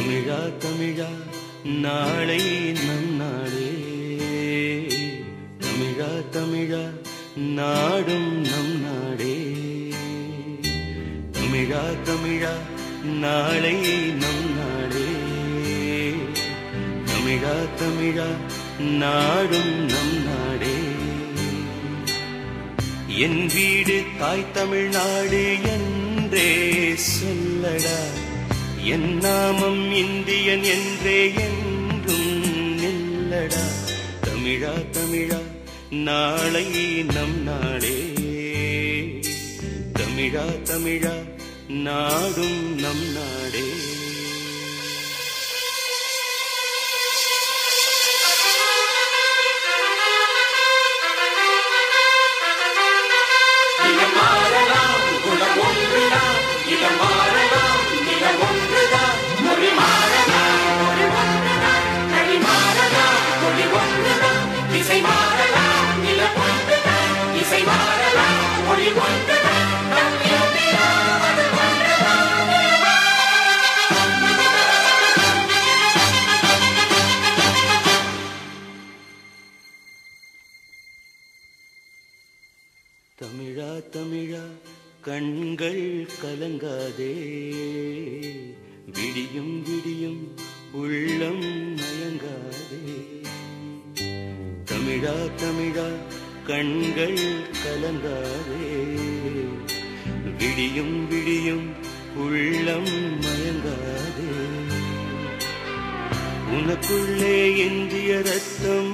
தமிழா தமிழா நாளை நம் நாடே, தமிழா தமிழா நாடும் நம் நாடே, தமிழா தமிழா நாளை நம் நாடே, தமிழா தமிழா நாடும் நம் நாடே. என் வீடு தாய் தமிழ்நாடு என்றே சொல்லடா, என் நாமம் இந்தியன் என்றே என்றும் நில்லடா. தமிழா தமிழா நாளை நம் நாடே, தமிழா தமிழா நாடும் நம் நாடே. தமிழா தமிழா கண்கள் கலங்காதே, விடியும் விடியும் உள்ளம் மயங்காதே. தமிழா தமிழா கண்கள் கலங்காதே, விடியும் விடியும் உள்ளம் மயங்காதே. உனக்குள்ளே இந்திய ரத்தம்